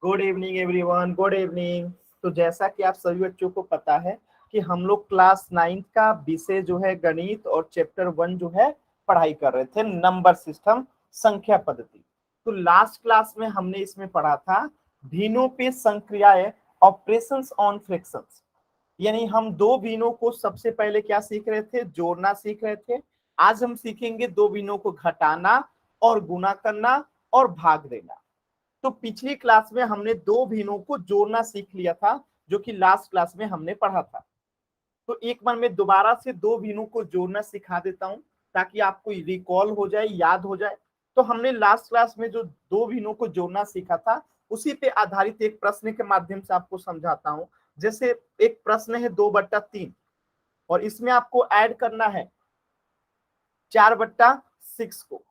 Good evening everyone, good evening. तो जैसा कि आप सभी बच्चों को पता है कि हम लोग क्लास 9 का विषय जो है गणित और चैप्टर 1 जो है पढ़ाई कर रहे थे, नंबर सिस्टम, संख्या पद्धति। तो लास्ट क्लास में हमने इसमें पढ़ा था भिन्नों पे संक्रियाएं, ऑपरेशंस ऑन फ्रैक्शंस। यानी हम दो भिन्नों को सबसे पहले क्या सीख रहे थे? जोड़ना सीख रहे थे। आज हम सीखेंगे दो भिन्नों को घटाना और गुणा करना और भाग देना। तो पिछली क्लास में हमने दो भिन्नों को जोड़ना सीख लिया था, जो कि लास्ट क्लास में हमने पढ़ा था। तो एक बार मैं दोबारा से दो भिन्नों को जोड़ना सिखा देता हूं ताकि आपको रिकॉल हो जाए, याद हो जाए। तो हमने लास्ट क्लास में जो दो भिन्नों को जोड़ना सीखा था उसी पे आधारित एक प्रश्न के माध्यम से आपको समझाता हूं। जैसे एक प्रश्न है 2/3 और इसमें आपको ऐड करना है 4/6 को।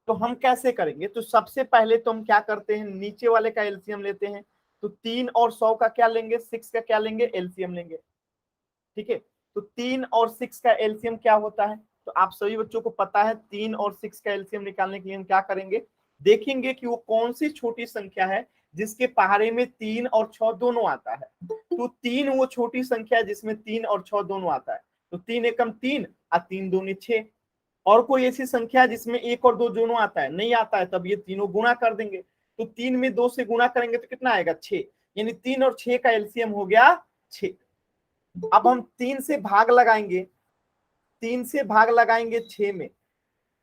तो हम कैसे करेंगे? तो सबसे पहले तो हम क्या करते हैं, नीचे वाले का एलसीएम लेते हैं। तो 3 और 100 का क्या लेंगे? 6 का क्या लेंगे? एलसीएम लेंगे। ठीक है, तो 3 और 6 का एलसीएम क्या होता है? तो आप सभी बच्चों को पता है 3 और 6 का एलसीएम निकालने के लिए हम क्या करेंगे? देखेंगे कि वो कौन सी छोटी संख्या है जिसके पहाड़े में 3 और 6 दोनों आता है। तो 3 वो छोटी संख्या है जिसमें 3 और 6 दोनों आता है। तो 3 एकम 3 और 3 दूनी 6। और कोई ऐसी संख्या है जिसमें 1 और 2 दोनों आता है? नहीं आता है, तब ये तीनों गुणा कर देंगे। तो 3 में 2 से गुणा करेंगे तो कितना आएगा? 6। यानी 3 और 6 का एलसीएम हो गया 6। अब हम 3 से भाग लगाएंगे, 3 से भाग लगाएंगे 6 में।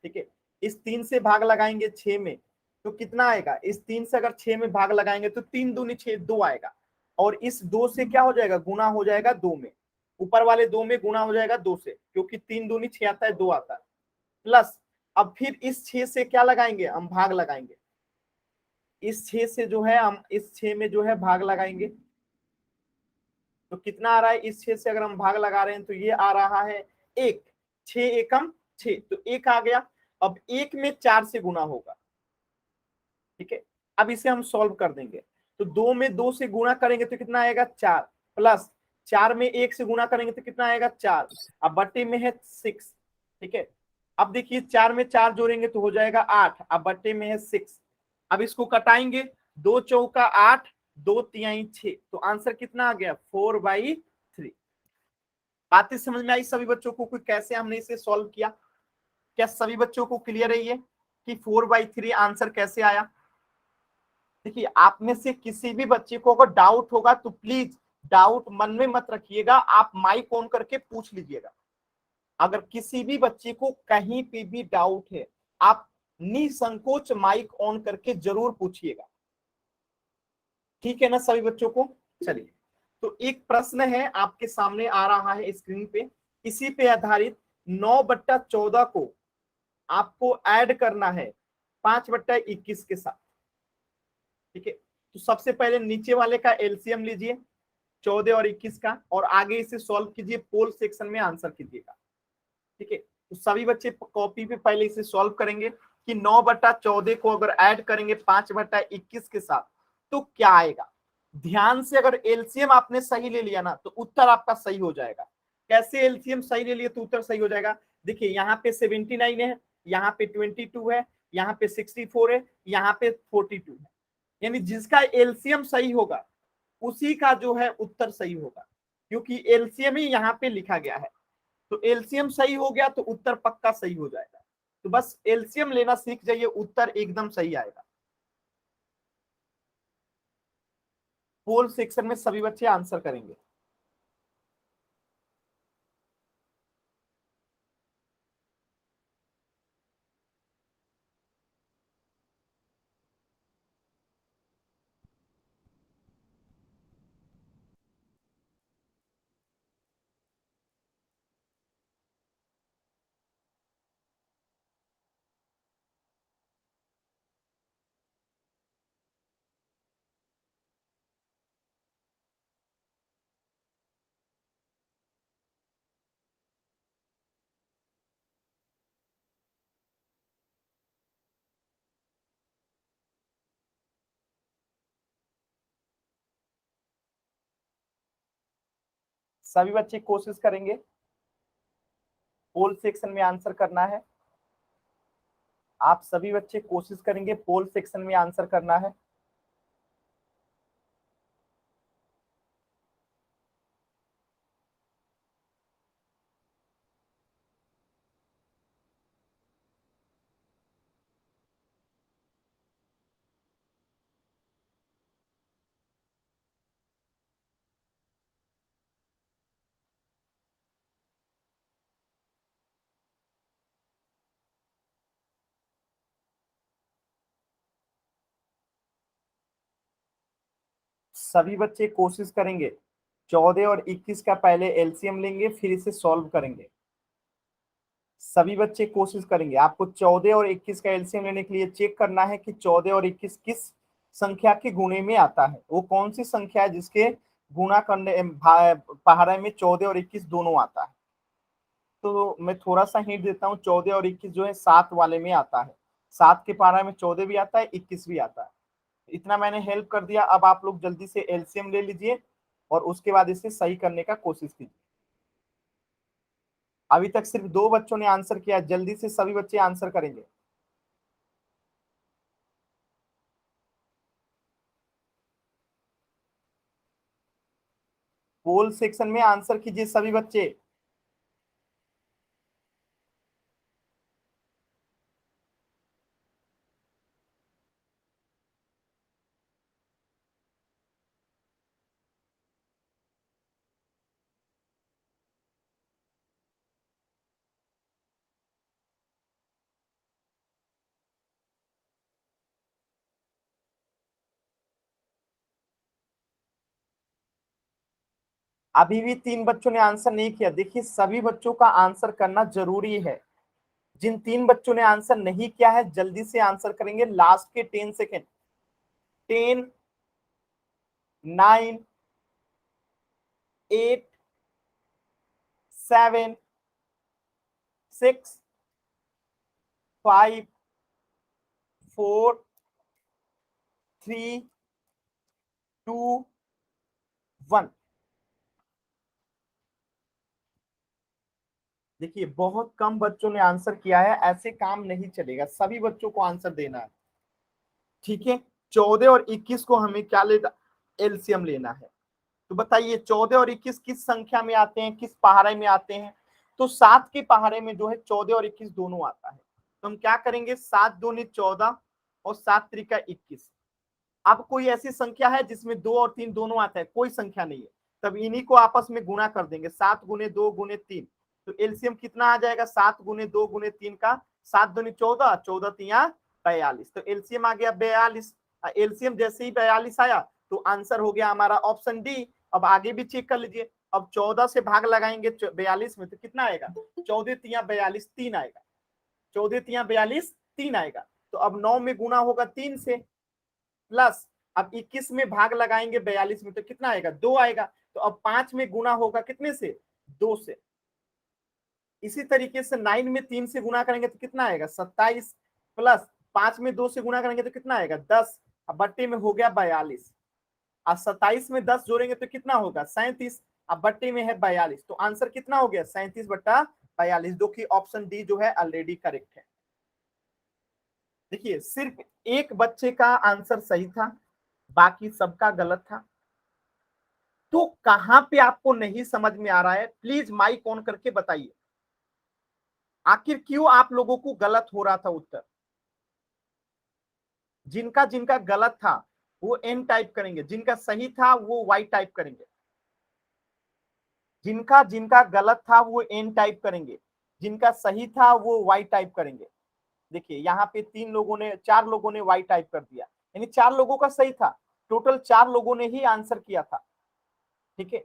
ठीक है, इस 3 से भाग लगाएंगे 6 में तो कितना आएगा? इस 3 से अगर 6 में भाग लगाएंगे तो 3 दूनी 6, 2 आएगा। और इस 2 से क्या हो जाएगा? गुणा हो जाएगा 2 में। ऊपर वाले 2 में गुणा हो जाएगा 2 से, क्योंकि 3 दूनी 6 आता है, 2 आता है। प्लस अब फिर इस 6 से क्या लगाएंगे? हम भाग लगाएंगे। इस 6 से जो है हम इस 6 में जो है भाग लगाएंगे तो कितना आ रहा है? इस 6 से अगर हम भाग लगा रहे हैं तो ये आ रहा है 1। 6 एकम 6, तो 1 आ गया। अब 1 में 4 से गुणा होगा। ठीक है, अब इसे हम सॉल्व कर देंगे। तो 2 में 2 से गुणा करेंगे तो कितना आएगा? 4। प्लस 4 में 1 से गुणा करेंगे तो कितना आएगा? 4। अब बट्टे में है 6। ठीक है, अब देखिए 4 में 4 जोड़ेंगे तो हो जाएगा 8। अब बट्टे में है 6। अब इसको कटाएंगे, 2 चौका 8, 2 तिहाई 6, तो आंसर कितना आ गया? 4/3। बातें समझ में आई सभी बच्चों को? कोई कैसे हमने इसे सॉल्व किया? क्या सभी बच्चों को क्लियर है ये कि 4/3 आंसर कैसे आया? देखिए, आप में से किसी भी बच्चे को अगर डाउट होगा तो प्लीज डाउट मन में मत रखिएगा, आप माइक ऑन करके पूछ लीजिएगा। अगर किसी भी बच्चे को कहीं पे भी डाउट है, आप निसंकोच माइक ऑन करके जरूर पूछिएगा। ठीक है ना सभी बच्चों को? चलिए, तो एक प्रश्न है आपके सामने आ रहा है स्क्रीन पे। इसी पे आधारित 9/14 को आपको ऐड करना है 5/21 के साथ। ठीक है, तो सबसे पहले नीचे वाले का एलसीएम लीजिए 14 और 21 का, और आगे इसे सॉल्व कीजिए, पोल सेक्शन में आंसर कीजिएगा। ठीक है, तो सभी बच्चे कॉपी पे पहले इसे सॉल्व करेंगे कि 9/14 को अगर ऐड करेंगे 5/21 के साथ तो क्या आएगा। ध्यान से, अगर एलसीएम आपने सही ले लिया ना तो उत्तर आपका सही हो जाएगा। कैसे एलसीएम सही ले लिया तो उत्तर सही हो जाएगा? देखिए, यहाँ पे 79 है, यहाँ पे 22 है, यहाँ पे 64 है, यहाँ पे 42 है। यानी जिसका एलसीएम सही होगा उसी का जो है उत्तर सही होगा, क्योंकि एलसीएम ही यहाँ पे लिखा गया है। तो एलसीएम सही हो गया तो उत्तर पक्का सही हो जाएगा। तो बस एलसीएम लेना सीख जाइए, उत्तर एकदम सही आएगा। पोल सेक्शन में सभी बच्चे आंसर करेंगे। सभी बच्चे कोशिश करेंगे पोल सेक्शन में आंसर करना है। आप सभी बच्चे कोशिश करेंगे पोल सेक्शन में आंसर करना है। सभी बच्चे कोशिश करेंगे 14 और 21 का पहले एलसीएम लेंगे, फिर इसे सॉल्व करेंगे। सभी बच्चे कोशिश करेंगे। आपको 14 और 21 का एलसीएम लेने के लिए चेक करना है कि 14 और 21 किस संख्या के गुणे में आता है। वो कौन सी संख्या है जिसके गुणा करने पहाड़े में 14 और 21 दोनों आता है। तो मैं थोड़ा सा हिंट देता हूँ, 14 और 21 जो है 7 वाले में आता है। 7 के पहाड़े में 14 भी आता है, 21 भी आता है। इतना मैंने हेल्प कर दिया। अब आप लोग जल्दी से एलसीएम ले लीजिए और उसके बाद इसे सही करने का कोशिश कीजिए। अभी तक सिर्फ 2 बच्चों ने आंसर किया, जल्दी से सभी बच्चे आंसर करेंगे। पोल सेक्शन में आंसर कीजिए सभी बच्चे। अभी भी 3 बच्चों ने आंसर नहीं किया। देखिए सभी बच्चों का आंसर करना जरूरी है। जिन 3 बच्चों ने आंसर नहीं किया है जल्दी से आंसर करेंगे। लास्ट के 10 सेकेंड। 10, 9, 8, 7, 6, 5, 4, 3, 2, 1। देखिए बहुत कम बच्चों ने आंसर किया है, ऐसे काम नहीं चलेगा, सभी बच्चों को आंसर देना है। ठीक है, 14 और 21 को हमें क्या लेना, एलसीएम लेना है। तो बताइए 14 और 21 किस संख्या में आते हैं, किस पहाड़े में आते हैं। तो 7 के पहाड़े में जो है 14 और 21 दोनों आता है। तो हम क्या करेंगे, 7 दूनी 14 और 7 त्रिका 21। अब कोई ऐसी संख्या है जिसमें 2 और 3 दोनों आता है, कोई संख्या नहीं है। तब इन्हीं को आपस में गुणा कर देंगे, 7 गुने 2 गुने 3। तो एलसीएम कितना आ जाएगा, 7 गुने 2 गुने 3 का, 7 दूनी 14, 14 तिया 42। तो एलसीएम आ गया 42। एलसीएम जैसे ही 42 आया तो आंसर हो गया हमारा ऑप्शन डी। अब आगे भी चेक कर लीजिए। अब 14 से भाग लगाएंगे 42 में तो कितना आएगा, 14 तिया 42 3 आएगा। 14 तिया 42 3 आएगा। तो अब 9 में गुना होगा 3 से, प्लस अब 21 में भाग लगाएंगे 42 में तो कितना आएगा, 2 आएगा। तो अब 5 में गुना होगा कितने से, 2 से। इसी तरीके से 9 में 3 से गुना करेंगे तो कितना आएगा, 27, प्लस 5 में 2 से गुना करेंगे तो कितना आएगा, 10। अब बट्टे में हो गया 42। अब 27 में 10 जोड़ेंगे तो कितना होगा, 37। अब बट्टे में है 42। तो आंसर कितना हो गया, 37/42, जो कि ऑप्शन डी जो है ऑलरेडी करेक्ट है। देखिए सिर्फ एक बच्चे का आंसर सही था, बाकी सबका गलत था। तो कहां पे आपको नहीं समझ में आ रहा है, प्लीज माइक ऑन करके बताइए। आखिर क्यों आप लोगों को गलत हो रहा था उत्तर। जिनका जिनका गलत था वो एन टाइप करेंगे, जिनका सही था वो वाई टाइप करेंगे। जिनका जिनका गलत था वो एन टाइप करेंगे, जिनका सही था वो वाई टाइप करेंगे। देखिए यहाँ पे 4 लोगों ने वाई टाइप कर दिया, यानी 4 लोगों का सही था। टोटल 4 लोगों ने ही आंसर किया था। ठीक है,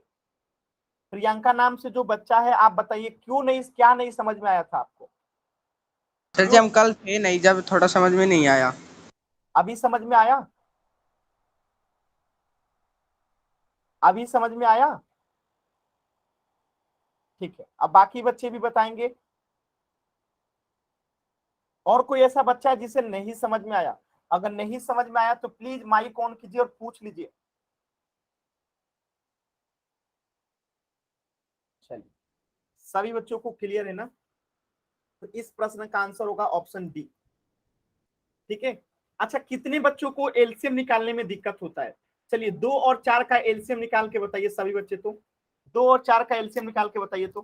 प्रियंका नाम से जो बच्चा है, आप बताइए क्यों नहीं, क्या नहीं समझ में आया था आपको। सर जी हम कल थे नहीं, जब थोड़ा समझ में नहीं आया। अभी समझ में आया, अभी समझ में आया। ठीक है, अब बाकी बच्चे भी बताएंगे। और कोई ऐसा बच्चा है जिसे नहीं समझ में आया, अगर नहीं समझ में आया तो प्लीज माइक ऑन कीजिए और पूछ लीजिए। चलिए सभी बच्चों को क्लियर है ना। तो इस प्रश्न का आंसर होगा ऑप्शन डी। ठीक है, अच्छा कितने बच्चों को एलसीएम निकालने में दिक्कत होता है। चलिए 2 और 4 का एलसीएम निकाल के बताइए सभी बच्चे। तो 2 और 4 का एलसीएम निकाल के बताइए। तो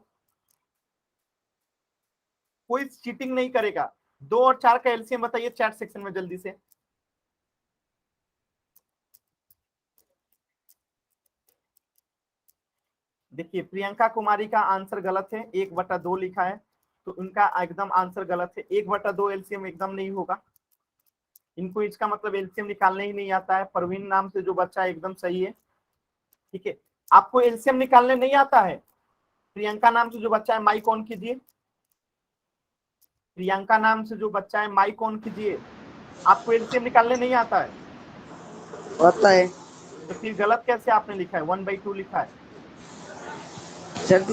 कोई चीटिंग नहीं करेगा। 2 और 4 का एलसीएम बताइए चैट सेक्शन में जल्दी से। देखिए प्रियंका कुमारी का आंसर गलत है, 1/2 लिखा है। तो उनका एकदम आंसर गलत है, 1/2 एलसीएम एकदम नहीं होगा। इनको इसका मतलब एलसीएम निकालने ही नहीं आता है। परवीन नाम से जो बच्चा है एकदम सही है, ठीक है, आपको एलसीएम निकालने नहीं आता है? प्रियंका नाम से जो बच्चा है माइक ऑन कीजिए। प्रियंका नाम से जो बच्चा है माइक ऑन कीजिए। आपको एलसीएम निकालने नहीं आता है? आता है तो फिर गलत कैसे आपने लिखा है? 1/2 लिखा है। सर।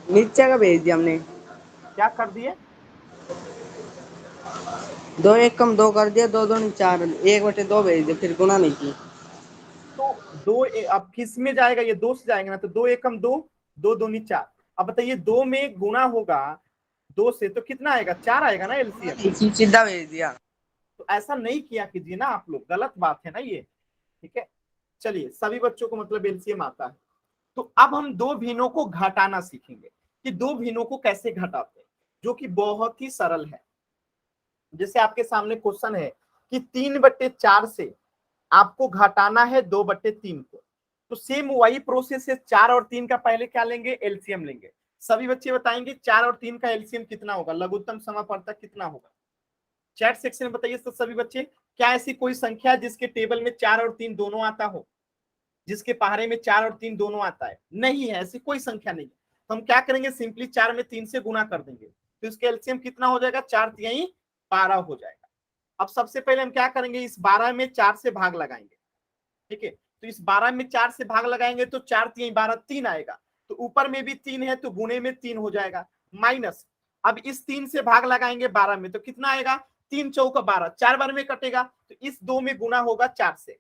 नीचे का भेज दिया हमने। क्या कर दिए? 2 1 कम 2 कर दिया, 2 2 4, 1/2 भेज दिया, फिर गुना नहीं की। तो अब किस में जाएगा? ये 2 से जाएगा ना, तो 2 एकम 2, 2 दूनी 4। अब बताइए 2 में गुना होगा 2 से तो कितना आएगा? 4 आएगा ना एलसीएम। सीधा भेज दिया। तो ऐसा नहीं किया कीजिए ना आप लोग, गलत बात है ना ये। ठीक है, चलिए सभी बच्चों को मतलब एलसीएम आता है। तो अब हम दो भिन्नों को घटाना सीखेंगे कि दो भिन्नों को कैसे घटाते हैं, जो कि बहुत ही सरल है। जैसे आपके सामने क्वेश्चन है कि 3/4 से आपको घटाना है 2/3 को, तो सेम वही प्रोसेस है। 4 और 3 का पहले क्या लेंगे? एलसीएम लेंगे। सभी बच्चे बताएंगे 4 और 3 का एलसीएम कितना होगा, लघुत्तम समापवर्तक कितना होगा? चैट सेक्शन में बताइए तो सभी बच्चे, क्या ऐसी कोई संख्या है जिसके टेबल में 4 और 3 दोनों आता हो, जिसके पहाड़े में 4 और 3 दोनों आता है? नहीं है, ऐसी कोई संख्या नहीं है। तो हम क्या करेंगे? सिंपली 4 में 3 से गुना कर देंगे, तो इसका एलसीएम कितना हो जाएगा? 4 तिहाई 12 हो जाएगा। अब सबसे पहले हम क्या करेंगे? इस 12 में 4 से भाग लगाएंगे। ठीक है, तो इस 12 में 4 से भाग लगाएंगे तो 4 तिहाई 12 3 आएगा। तो ऊपर में भी 3 है तो गुणे में 3 हो जाएगा, माइनस। अब इस 3 से भाग लगाएंगे 12 में तो कितना आएगा? 3 चौका 12, 4 बार में कटेगा, तो इस 2 में गुना होगा 4 से।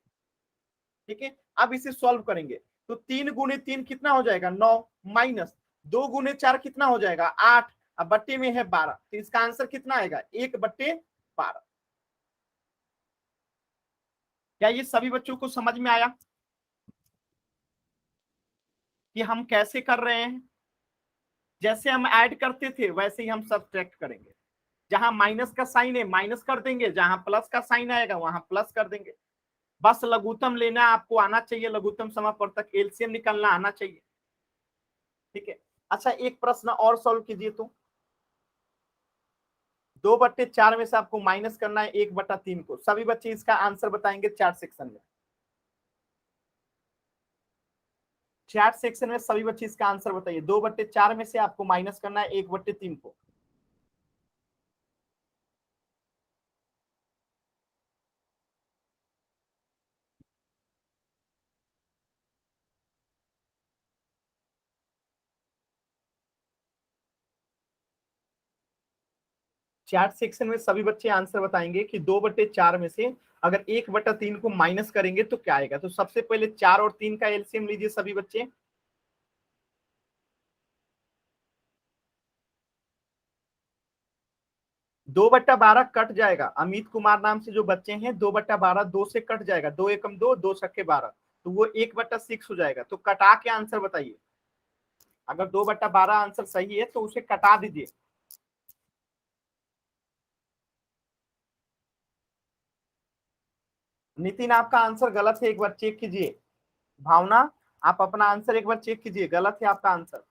ठीक है, अब इसे सॉल्व करेंगे तो 3 गुणे 3 कितना हो जाएगा? 9, माइनस 2 गुणे 4 कितना हो जाएगा? 8, अब बट्टे में है 12, तो इसका आंसर कितना आएगा? 1/12। क्या ये सभी बच्चों को समझ में आया कि हम कैसे कर रहे हैं? जैसे हम ऐड करते थे वैसे ही हम सब्ट्रैक्ट करेंगे। जहां माइनस का साइन है माइनस कर देंगे, जहां प्लस का साइन आएगा वहां प्लस कर देंगे। बस लघुत्तम लेना आपको आना चाहिए, लघुत्तम समापवर्तक एलसीएम निकालना आना चाहिए। ठीक है, अच्छा एक प्रश्न और सॉल्व कीजिए तो। 2/4 में से आपको माइनस करना है 1/3 को। सभी बच्चे इसका आंसर बताएंगे चैट सेक्शन में। चैट सेक्शन में सभी बच्चे इसका आंसर बताइए। 2/4 में से आपको माइनस करना है 1/3 को। चैट सेक्शन में सभी बच्चे आंसर बताएंगे कि 2/4 में से अगर 1/3 को माइनस करेंगे तो क्या आएगा। तो सबसे पहले 4 और 3 का एलसीएम लीजिए सभी बच्चे। 2/12 कट जाएगा। अमित कुमार नाम से जो बच्चे हैं 2/12 2 से कट जाएगा, 2 एकम 2, 2 छक्के 12, तो वो 1/6 हो जाएगा। तो कटा के आंसर बताइए। अगर 2/12 आंसर सही है तो उसे कटा दीजिए। नितिन आपका आंसर गलत है, एक बार चेक कीजिए। भावना आप अपना आंसर एक बार चेक कीजिए, गलत है आपका आंसर।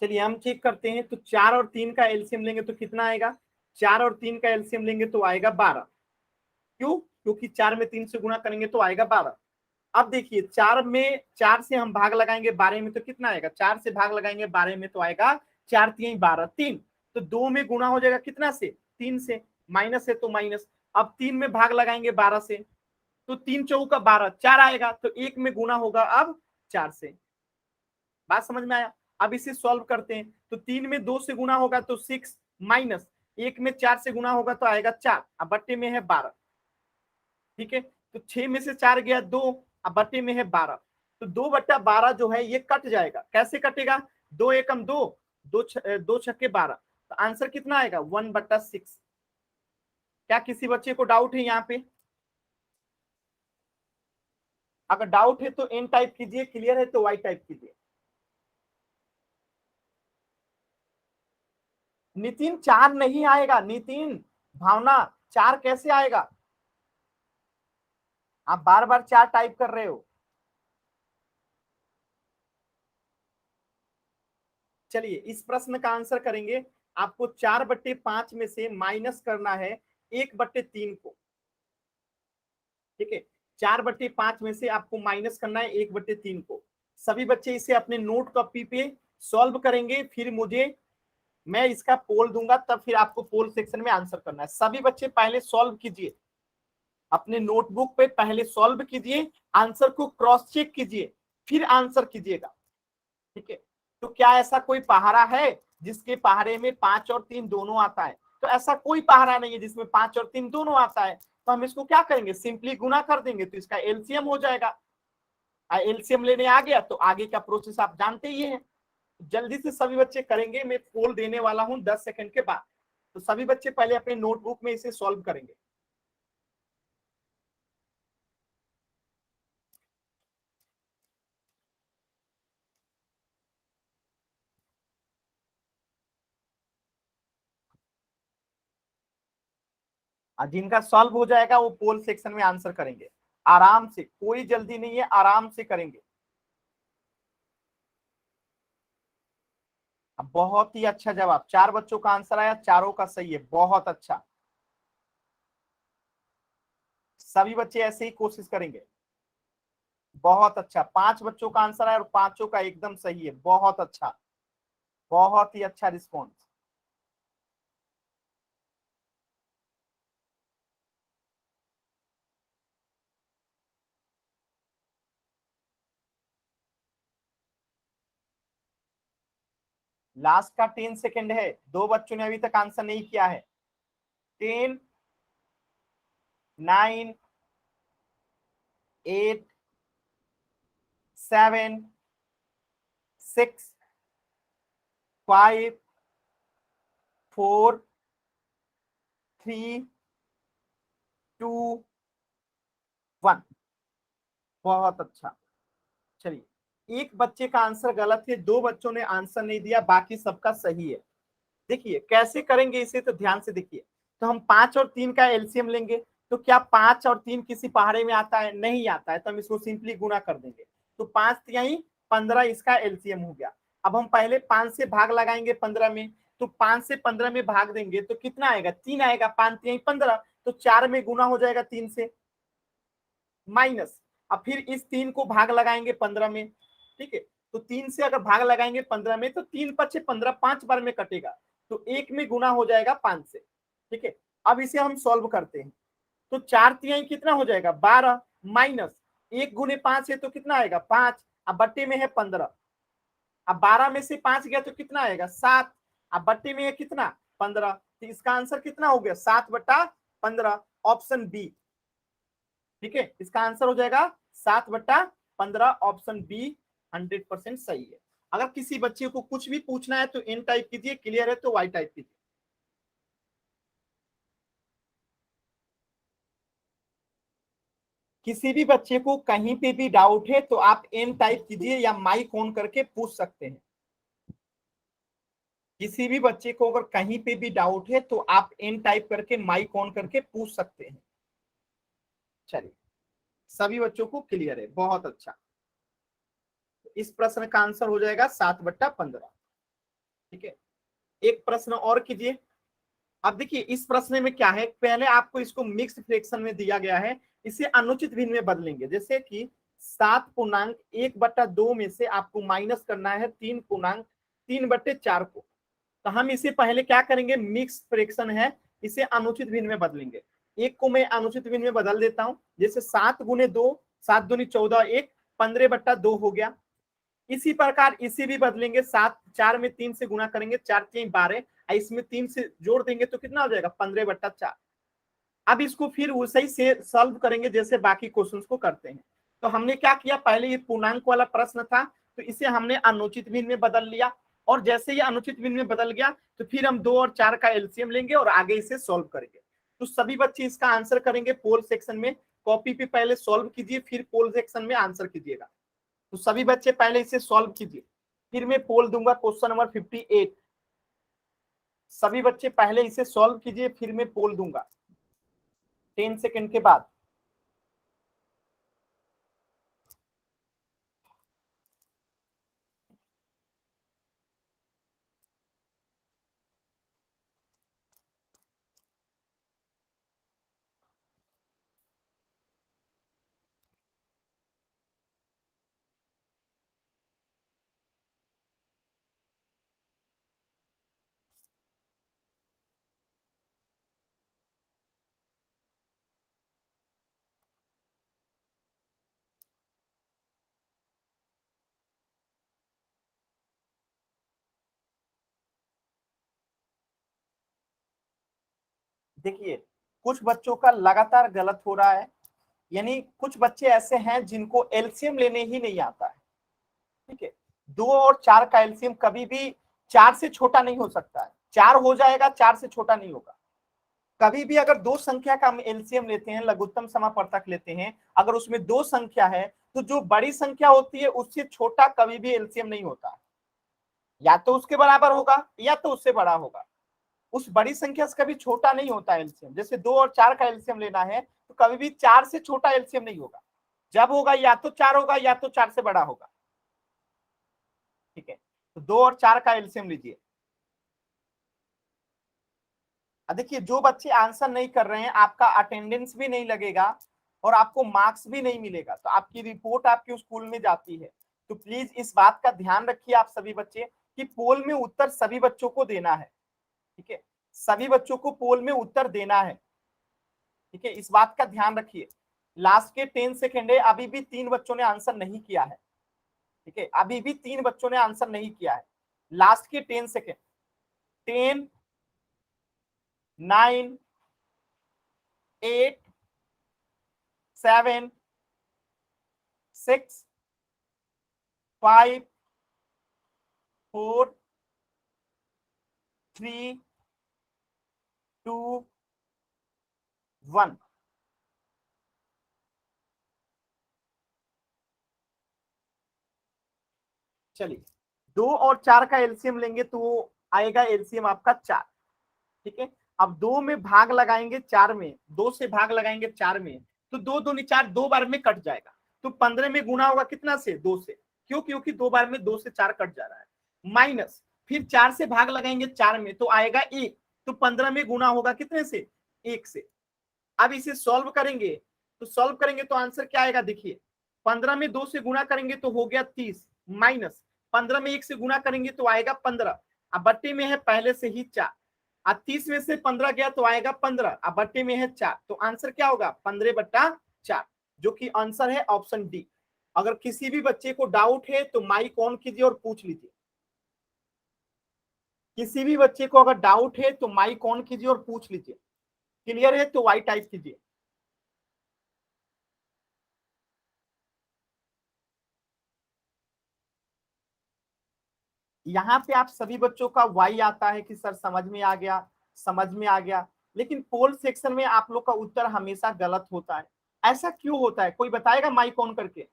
चलिए हम चेक करते हैं। तो 4 और 3 का एलसीएम लेंगे तो कितना आएगा? 4 और 3 का एलसीएम लेंगे तो आएगा 12। क्यों? क्योंकि 4 में 3 से गुणा करेंगे तो आएगा 12। अब देखिए 4 में 4 से हम भाग लगाएंगे 12 में तो कितना आएगा? 4 से भाग लगाएंगे 12 में तो आएगा 4 तिहाई 12 3। तो 2 में गुणा हो जाएगा कितना से? 3 से, माइनस है तो माइनस। अब 3 में भाग लगाएंगे 12 से तो 3 चौका 12, 4 आएगा, तो 1 में गुना होगा अब 4 से। बात समझ में आया? अब इसे सॉल्व करते हैं तो 3 में 2 से गुना होगा तो 6, माइनस 1 में 4 से गुना होगा तो आएगा 4, अब बट्टे में है 12। ठीक है, तो 6 में से 4 गया 2, अब बट्टे में है 12। तो 2/12 जो है ये कट जाएगा। कैसे कटेगा? 2 एकम 2, 2 छक्के 12, तो आंसर कितना आएगा? 1/6। क्या किसी बच्चे को डाउट है यहाँ पे? अगर डाउट है तो एन टाइप कीजिए, क्लियर है तो वाई टाइप कीजिए। नितिन 4 नहीं आएगा। नितिन, भावना 4 कैसे आएगा? आप बार बार 4 टाइप कर रहे हो। चलिए इस प्रश्न का आंसर करेंगे। आपको 4/5 में से माइनस करना है 1/3 को। ठीक है, 4/5 में से आपको माइनस करना है 1/3 को। सभी बच्चे इसे अपने नोट कॉपी पे सॉल्व करेंगे, फिर मुझे मैं इसका पोल दूंगा, तब फिर आपको पोल सेक्शन में आंसर करना है। सभी बच्चे पहले सॉल्व कीजिए, अपने नोटबुक पे पहले सॉल्व कीजिए, आंसर को क्रॉस चेक कीजिए, फिर आंसर कीजिएगा। ठीक है, तो क्या ऐसा कोई पहाड़ा है जिसके पहाड़े में 5 और 3 दोनों आता है? तो ऐसा कोई पहाड़ा नहीं है जिसमें 5 और 3 दोनों आता है। तो हम इसको क्या करेंगे, सिंपली गुना कर देंगे, तो इसका एलसीएम हो जाएगा। एलसीएम लेने आ गया तो आगे का प्रोसेस आप जानते ही हैं। जल्दी से सभी बच्चे करेंगे, मैं पोल देने वाला हूं 10 सेकंड के बाद। तो सभी बच्चे पहले अपने नोटबुक में इसे सॉल्व करेंगे। जिनका सॉल्व हो जाएगा वो पोल सेक्शन में आंसर करेंगे। आराम से, कोई जल्दी नहीं है, आराम से करेंगे। बहुत ही अच्छा जवाब, 4 बच्चों का आंसर आया, चारों का सही है, बहुत अच्छा। सभी बच्चे ऐसे ही कोशिश करेंगे। बहुत अच्छा, 5 बच्चों का आंसर आया और पांचों का एकदम सही है, बहुत अच्छा, बहुत ही अच्छा रिस्पॉन्स। लास्ट का 10 सेकेंड है, 2 बच्चों ने अभी तक आंसर नहीं किया है। 10, 9, 8, 7, 6, 5, 4, 3, 2, 1। बहुत अच्छा। चलिए, एक बच्चे का आंसर गलत है, 2 बच्चों ने आंसर नहीं दिया, बाकी सबका सही है। देखिए कैसे करेंगे इसे, तो ध्यान से देखिए। तो हम 5 और 3 का एलसीएम लेंगे। तो क्या 5 और 3 किसी पहाड़े में आता है? नहीं आता है, तो हम इसको सिंपली गुना कर देंगे। तो 5×3 = 15, इसका एलसीएम हो गया। अब हम पहले 5 से भाग लगाएंगे 15 में। तो 5 से 15 में भाग देंगे तो कितना आएगा? 3 आएगा। 5×3 = 15, तो 4 में गुना हो जाएगा 3 से, माइनस। अब फिर इस 3 को भाग लगाएंगे 15 में। ठीक है, तो 3 से अगर भाग लगाएंगे 15 में तो 3×5 = 15, 5 बार में कटेगा, तो 1 में गुना हो जाएगा 5 से। ठीक है, अब इसे हम सॉल्व करते हैं। तो 4×3 कितना हो जाएगा? 12, माइनस 1×5 है तो कितना आएगा? 5। अब बट्टे में है 15। अब 12 में से 5 गया तो कितना आएगा? 7। अब बट्टे में है कितना? 15। तो इसका आंसर कितना हो गया? 7/15, ऑप्शन बी। ठीक है, इसका आंसर हो जाएगा 7/15, ऑप्शन बी 100% सही है। अगर किसी बच्चे को कुछ भी पूछना है तो एन टाइप कीजिए, क्लियर है तो वाई टाइप कीजिए। किसी भी बच्चे को कहीं पे भी डाउट है तो आप एन टाइप कीजिए या माइक ऑन करके पूछ सकते हैं। किसी भी बच्चे को अगर कहीं पे भी डाउट है तो आप एन टाइप करके माइक ऑन करके पूछ सकते हैं। चलिए, सभी बच्चों को क्लियर है, बहुत अच्छा। इस प्रश्न का आंसर हो जाएगा 7/15। ठीक है, एक प्रश्न और कीजिए। अब देखिए इस प्रश्न में क्या है, पहले आपको इसको मिक्स्ड फ्रैक्शन में दिया गया है, इसे अनुचित भिन्न में बदलेंगे। जैसे कि 7.1/2 में से आपको माइनस करना है 3.3/4 को। तो हम इसे पहले क्या करेंगे, मिक्स फ्रैक्शन है, इसे अनुचित भिन्न में बदलेंगे। एक को मैं अनुचित भिन्न में बदल देता हूं, जैसे 7×2, 7×2 = 14, 15/2 हो गया। इसी प्रकार इसे भी बदलेंगे, 7, 4 में 3 से गुना करेंगे, 4×3 = 12, इसमें 3 से जोड़ देंगे तो कितना हो जाएगा? 15/4। अब इसको फिर उसे ही से सॉल्व करेंगे जैसे बाकी क्वेश्चंस को करते हैं। तो हमने क्या किया, पहले ये पूर्णांक वाला प्रश्न था तो इसे हमने अनुचित भिन्न में बदल लिया, और जैसे ये अनुचित भिन्न में बदल गया तो फिर हम 2 और 4 का एलसीएम लेंगे और आगे इसे सॉल्व करेंगे। तो सभी बच्चे इसका आंसर करेंगे पोल सेक्शन में। कॉपी पे पहले सॉल्व कीजिए, फिर पोल सेक्शन में आंसर कीजिएगा। तो सभी बच्चे पहले इसे सॉल्व कीजिए, फिर मैं पोल दूंगा क्वेश्चन नंबर 58। सभी बच्चे पहले इसे सॉल्व कीजिए, फिर मैं पोल दूंगा 10 सेकंड के बाद। देखिए कुछ बच्चों का लगातार गलत हो रहा है, यानी कुछ बच्चे ऐसे हैं जिनको एलसीएम लेने ही नहीं आता है। ठीक है, 2 और 4 का एलसीएम कभी भी 4 से छोटा नहीं हो सकता है। 4 हो जाएगा, 4 से छोटा नहीं होगा। कभी भी अगर दो संख्या का हम एलसीएम लेते हैं, लघुत्तम समापवर्तक लेते हैं, अगर उसमें दो संख्या है तो जो बड़ी संख्या होती है उससे छोटा कभी भी एलसीएम नहीं होता। या तो उसके बराबर होगा या तो उससे बड़ा होगा। उस बड़ी संख्या से कभी छोटा नहीं होता एलसीएम। जैसे 2 और 4 का एलसीएम लेना है तो कभी भी 4 से छोटा एलसीएम नहीं होगा। जब होगा या तो 4 होगा या तो 4 से बड़ा होगा। ठीक है, तो 2 और 4 का एलसीएम लीजिए। देखिए जो बच्चे आंसर नहीं कर रहे हैं, आपका अटेंडेंस भी नहीं लगेगा और आपको मार्क्स भी नहीं मिलेगा, तो आपकी रिपोर्ट आपके स्कूल में जाती है। तो प्लीज इस बात का ध्यान रखिए आप सभी बच्चे कि पोल में उत्तर सभी बच्चों को देना है। ठीक है, सभी बच्चों को पोल में उत्तर देना है। ठीक है, इस बात का ध्यान रखिए। लास्ट के 10 सेकेंड है, अभी भी 3 बच्चों ने आंसर नहीं किया है। ठीक है, अभी भी 3 बच्चों ने आंसर नहीं किया है। लास्ट के 10 सेकेंड। 10, 9, 8, 7, 6, 5, 4, 3, 2, 1। चलिए 2 और 4 का एलसीएम लेंगे तो आएगा एलसीएम आपका 4। ठीक है, अब 2 में भाग लगाएंगे 4 में, 2 से भाग लगाएंगे 4 में, तो 2 दूनी 4, 2 बार में कट जाएगा। तो 15 में गुना होगा कितना से? 2 से। क्यों? क्योंकि 2 बार में 2 से 4 कट जा रहा है। माइनस, फिर 4 से भाग लगाएंगे 4 में तो आएगा 1। तो 15 में गुना होगा कितने से? 1 से। अब इसे सॉल्व करेंगे, तो सॉल्व करेंगे तो आंसर क्या आएगा? देखिए 15 में 2 से गुना करेंगे तो हो गया 30, माइनस 15 में 1 से गुना करेंगे तो आएगा 15। अब बट्टे में है पहले से ही 4। अब 30 में से 15 गया तो आएगा 15। अब बट्टे में है 4, तो आंसर क्या होगा? 15/4, जो कि आंसर है ऑप्शन डी। अगर किसी भी बच्चे को डाउट है तो माइक ऑन कीजिए और पूछ लीजिए। किसी भी बच्चे को अगर डाउट है तो माइक ऑन कीजिए और पूछ लीजिए। क्लियर है तो वाई टाइप कीजिए। यहाँ पे आप सभी बच्चों का वाई आता है कि सर समझ में आ गया, समझ में आ गया। लेकिन पोल सेक्शन में आप लोग का उत्तर हमेशा गलत होता है। ऐसा क्यों होता है? कोई बताएगा माइक ऑन करके?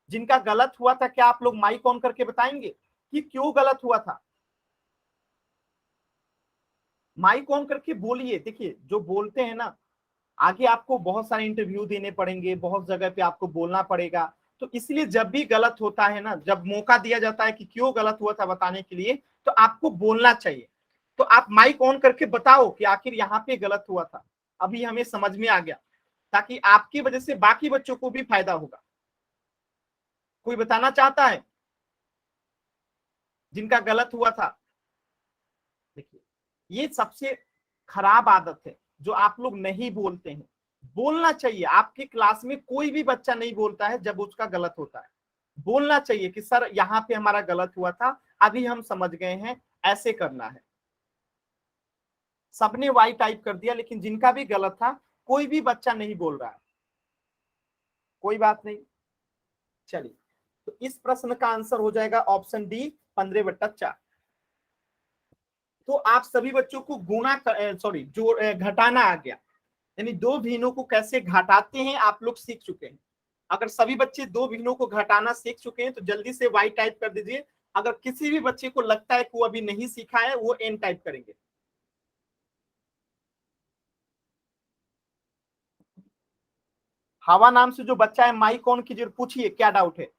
जिनका गलत हुआ था क्या आप लोग माइक ऑन करके बताएंगे कि क्यों गलत हुआ था? माइक ऑन करके बोलिए। देखिए जो बोलते हैं ना, आगे आपको बहुत सारे इंटरव्यू देने पड़ेंगे, बहुत जगह पे आपको बोलना पड़ेगा। तो इसलिए जब भी गलत होता है ना, जब मौका दिया जाता है कि क्यों गलत हुआ था बताने के लिए, तो आपको बोलना चाहिए। तो आप माइक ऑन करके बताओ कि आखिर यहाँ पे गलत हुआ था, अभी हमें समझ में आ गया, ताकि आपकी वजह से बाकी बच्चों को भी फायदा होगा। कोई बताना चाहता है जिनका गलत हुआ था? देखिए ये सबसे खराब आदत है जो आप लोग नहीं बोलते हैं। बोलना चाहिए। आपकी क्लास में कोई भी बच्चा नहीं बोलता है जब उसका गलत होता है। बोलना चाहिए कि सर यहाँ पे हमारा गलत हुआ था, अभी हम समझ गए हैं, ऐसे करना है। सबने वाई टाइप कर दिया, लेकिन जिनका भी गलत था कोई भी बच्चा नहीं बोल रहा है। कोई बात नहीं। चलिए, तो इस प्रश्न का आंसर हो जाएगा ऑप्शन डी, 15/4। तो आप सभी बच्चों को गुना सॉरी जो घटाना आ गया, यानी दो भिन्नों को कैसे घटाते हैं आप लोग सीख चुके हैं। अगर सभी बच्चे दो भिन्नों को घटाना सीख चुके हैं तो जल्दी से वाई टाइप कर दीजिए। अगर किसी भी बच्चे को लगता है कि वो अभी नहीं सीखा है, वो एन टाइप करेंगे। हवा नाम से जो बच्चा है, माइक ऑन कीजिए, पूछिए क्या डाउट है।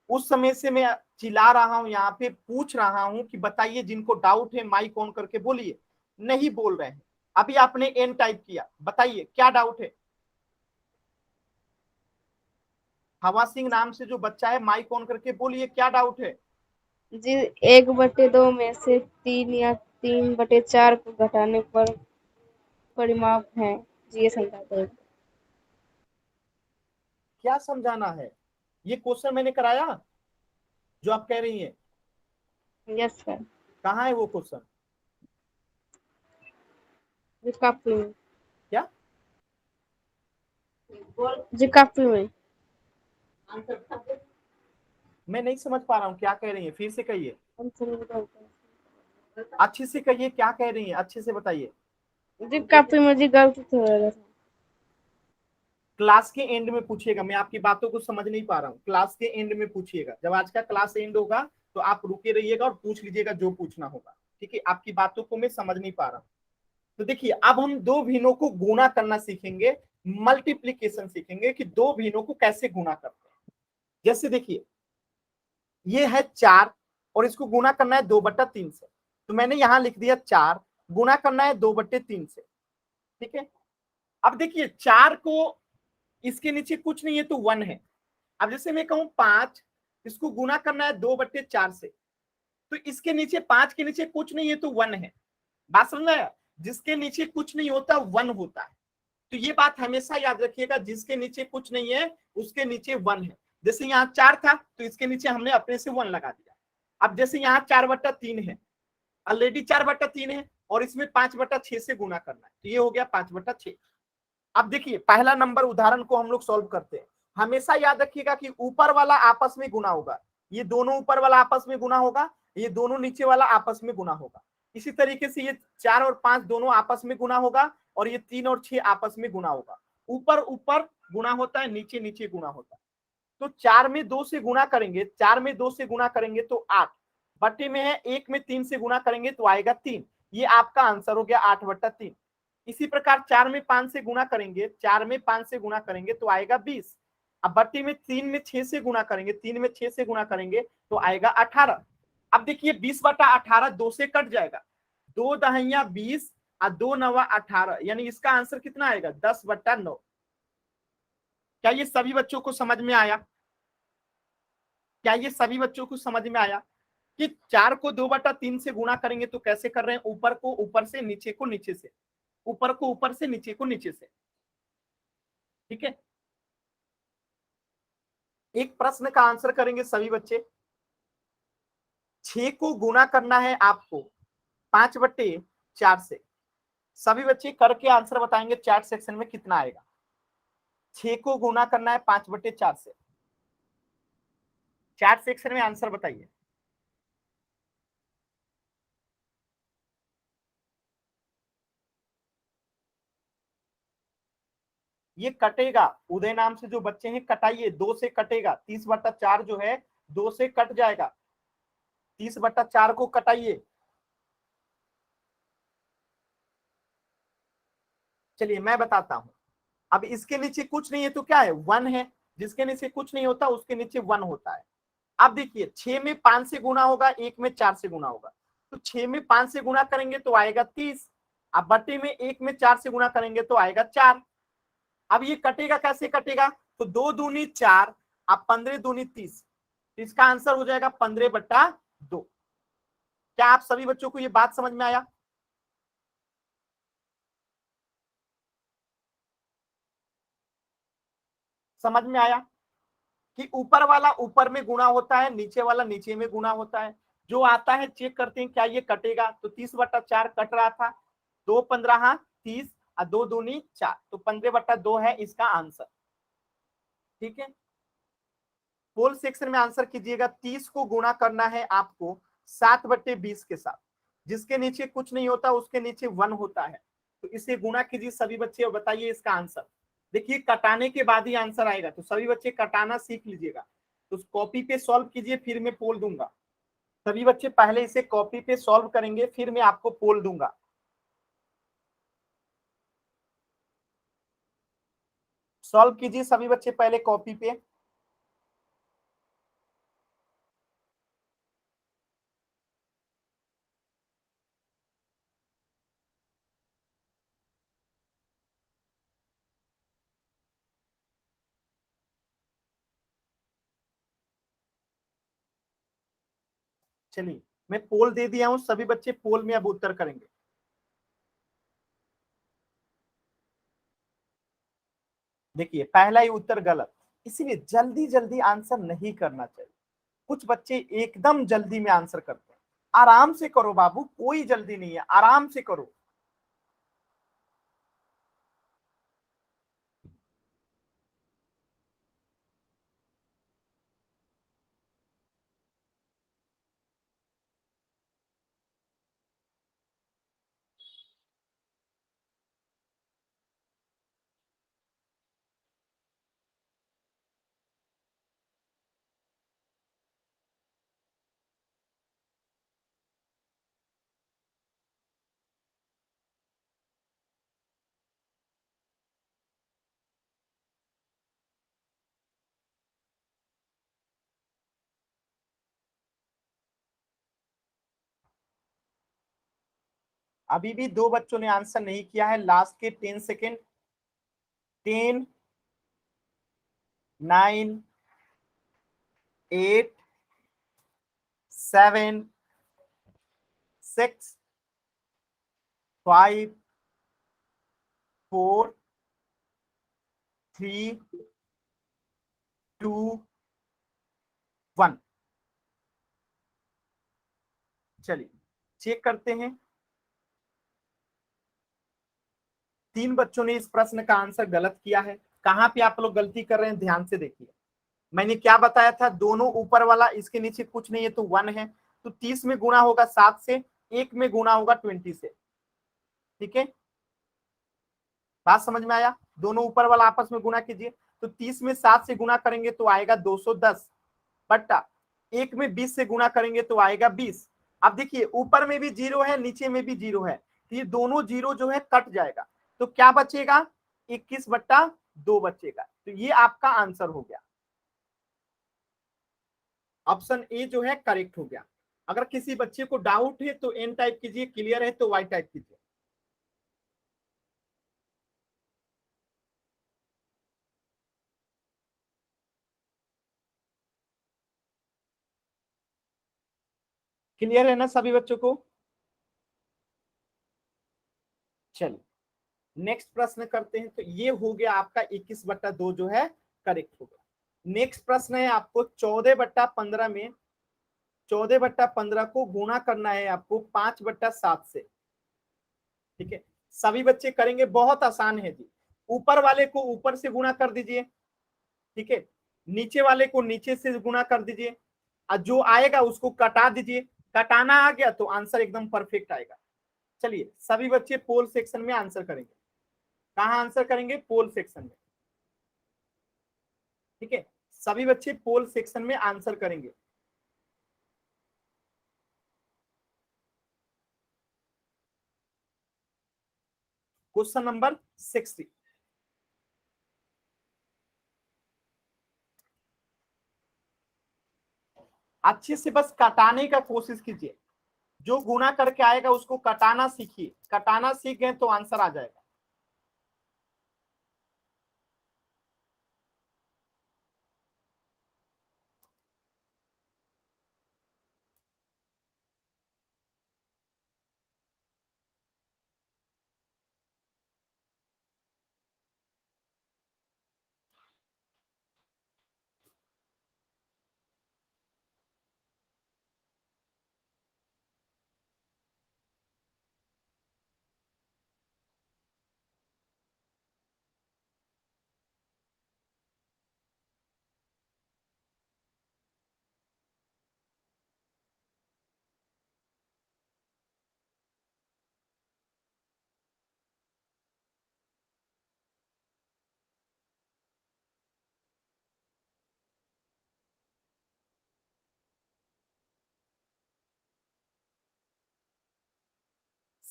उस समय से मैं चिल्ला रहा हूं, यहाँ पे पूछ रहा हूं कि बताइए, जिनको डाउट है माइक ऑन करके बोलिए। नहीं बोल रहे हैं। अभी आपने एन टाइप किया, बताइए क्या डाउट है। हवा सिंह नाम से जो बच्चा है, माइक ऑन करके बोलिए क्या डाउट है। जी 1/2 में से 3 या 3/4 को घटाने पर परिमाप है जी, ये समझाते हैं। क्या समझाना है? ये क्वेश्चन मैंने कराया जो आप कह रही हैं? Yes sir. कहाँ है वो क्वेश्चन? जी काफी में। क्या? जी काफी में। मैं नहीं समझ पा रहा हूँ क्या कह रही है, फिर से कहिए, आंसर बताओ। अच्छे से कहिए, क्या कह रही है, अच्छे से बताइए। जी काफी में जी गलत था। क्लास के एंड में पूछिएगा, मैं आपकी बातों को समझ नहीं पा रहा हूँ, क्लास के एंड में पूछिएगा, जब आज का क्लास एंड होगा तो आप रुके रहिएगा और पूछ लीजिएगा जो पूछना होगा, ठीक है? आपकी बातों को मैं समझ नहीं पा रहा हूँ। तो देखिए, अब हम दो भिन्नों को गुणा करना सीखेंगे, मल्टीप्लीकेशन सीखेंगे कि दो भिन्नों को कैसे गुणा करते हैं। जैसे देखिए, ये है 4 और इसको गुणा करना है 2/3 से, तो मैंने यहां लिख दिया 4, गुणा करना है 2/3 से, ठीक है? अब देखिए 4 को इसके नीचे कुछ नहीं है तो 1 है। अब जैसे मैं कहूं 5, इसको गुणा करना है 2/4 से, तो इसके नीचे 5 के नीचे कुछ नहीं है तो 1 है। बात समझ में आया? जिसके नीचे कुछ नहीं होता 1 होता है। तो ये बात हमेशा याद रखिएगा, जिसके नीचे कुछ नहीं है उसके नीचे 1 है। जैसे यहाँ 4 था तो इसके नीचे हमने अपने से 1 लगा दिया। अब जैसे यहाँ 4/3 है, ऑलरेडी 4/3 है और इसमें 5/6 से गुणा करना है, तो ये हो गया 5/6। अब देखिए पहला नंबर उदाहरण को हम लोग सॉल्व करते हैं। हमेशा याद रखिएगा कि ऊपर वाला आपस में गुना होगा, ये दोनों ऊपर वाला आपस में गुना होगा, ये दोनों नीचे वाला आपस में गुना होगा। इसी तरीके से ये 4 और 5 दोनों आपस में गुना होगा और ये 3 और 6 आपस में गुना होगा। ऊपर ऊपर गुना होता है, नीचे नीचे गुना होता है। तो 4 में 2 से गुना करेंगे, 4 में 2 से गुना करेंगे तो 8, बटे में है 1 में 3 से गुना करेंगे तो आएगा 3। ये आपका आंसर हो गया 8/3। इसी प्रकार 4 में 5 से गुना करेंगे, 4 में 5 से गुना करेंगे तो आएगा 20। अब बट्टी में 3 में 6 से गुना करेंगे, 3 में 6 से गुना करेंगे तो आएगा 18। अब देखिए 20/18 2 से कट जाएगा, 2 दहिया 20 और 2 नवा 18, यानी इसका आंसर कितना आएगा 10/9। क्या ये सभी बच्चों को समझ में आया? क्या ये सभी बच्चों को समझ में आया कि 4 को 2/3 से गुणा करेंगे तो कैसे कर रहे हैं? ऊपर को ऊपर से, नीचे को नीचे से, ऊपर को ऊपर से, नीचे को नीचे से, ठीक है? एक प्रश्न का आंसर करेंगे सभी बच्चे। 6 को गुणा करना है आपको 5/4 से। सभी बच्चे करके आंसर बताएंगे चैट सेक्शन में कितना आएगा। 6 को गुणा करना है 5/4 से, चैट सेक्शन में आंसर बताइए। ये कटेगा, उदय नाम से जो बच्चे हैं कटाइए, 2 से कटेगा, 30/4 जो है 2 से कट जाएगा, 30/4 को कटाइए। चलिए मैं बताता हूं। अब इसके नीचे कुछ नहीं है तो क्या है? 1 है। जिसके नीचे कुछ नहीं होता उसके नीचे 1 होता है। अब देखिए 6 में 5 से गुना होगा, 1 में 4 से गुना होगा, तो 6 में 5 से गुना करेंगे तो आएगा 30। अब बटे में 1 में 4 से गुना करेंगे तो आएगा 4। अब ये कटेगा, कैसे कटेगा? तो 2 दूनी 4, अब 15 दूनी 30, तो इसका आंसर हो जाएगा 15/2। क्या आप सभी बच्चों को ये बात समझ में आया? समझ में आया कि ऊपर वाला ऊपर में गुणा होता है, नीचे वाला नीचे में गुणा होता है। जो आता है चेक करते हैं क्या ये कटेगा, तो 30/4 कट रहा था, 2 15 30 और 2 दूनी 4, तो 15/2 है इसका आंसर, ठीक है? पोल सेक्शन में आंसर कीजिएगा। 30 को गुणा करना है आपको 7/20 के साथ, जिसके नीचे कुछ नहीं होता उसके नीचे 1 होता है, तो इसे गुणा कीजिए सभी बच्चे और बताइए इसका आंसर। देखिए कटाने के बाद ही आंसर आएगा, तो सभी बच्चे कटाना सीख लीजिएगा। तो कॉपी पे सॉल्व कीजिए, फिर मैं पोल दूंगा। सभी बच्चे पहले इसे कॉपी पे सॉल्व करेंगे, फिर मैं आपको पोल दूंगा। सॉल्व कीजिए सभी बच्चे पहले कॉपी पे। चलिए मैं पोल दे दिया हूं, सभी बच्चे पोल में अब उत्तर करेंगे। देखिए पहला ही उत्तर गलत, इसीलिए जल्दी जल्दी आंसर नहीं करना चाहिए। कुछ बच्चे एकदम जल्दी में आंसर करते हैं। आराम से करो बाबू, कोई जल्दी नहीं है, आराम से करो। अभी भी 2 बच्चों ने आंसर नहीं किया है, लास्ट के 10 सेकेंड। 10, 9, 8, 7, 6, 5, 4, 3, 2, 1। चलिए चेक करते हैं। 3 बच्चों ने इस प्रश्न का आंसर गलत किया है। कहां पे आप लोग गलती कर रहे हैं, ध्यान से देखिए। मैंने क्या बताया था, दोनों ऊपर वाला इसके नीचे कुछ नहीं है तो 1 है, तो 30 में गुणा होगा 7 से, 1 में गुणा होगा 20 से। ठीक है, बात समझ में आया? दोनों ऊपर वाला आपस में गुणा कीजिए, तो 30 में 7 से गुणा करेंगे तो आएगा 210 बट्टा 1 में 20 से गुणा करेंगे तो आएगा 20। अब देखिए ऊपर में भी 0 है, नीचे में भी 0 है, तो ये दोनों 0 जो है कट जाएगा, तो क्या बचेगा? 21/2 बचेगा। तो ये आपका आंसर हो गया, ऑप्शन ए जो है करेक्ट हो गया। अगर किसी बच्चे को डाउट है तो एन टाइप कीजिए, क्लियर है तो वाई टाइप कीजिए। क्लियर है ना सभी बच्चों को? चलिए नेक्स्ट प्रश्न करते हैं। तो ये हो गया आपका 21/2 जो है करेक्ट हो गया। नेक्स्ट प्रश्न है आपको 14/15 में, 14/15 को गुणा करना है आपको 5/7 से। ठीक है, सभी बच्चे करेंगे, बहुत आसान है जी। ऊपर वाले को ऊपर से गुणा कर दीजिए, ठीक है, नीचे वाले को नीचे से गुणा कर दीजिए, और जो आएगा उसको कटा दीजिए। कटाना आ गया तो आंसर एकदम परफेक्ट आएगा। चलिए सभी बच्चे पोल सेक्शन में आंसर करेंगे। कहाँ आंसर करेंगे? पोल सेक्शन में। ठीक है, सभी बच्चे पोल सेक्शन में आंसर करेंगे। Question number 60। अच्छे से बस कटाने का कोशिश कीजिए, जो गुना करके आएगा उसको कटाना सीखिए, कटाना सीख गए तो आंसर आ जाएगा।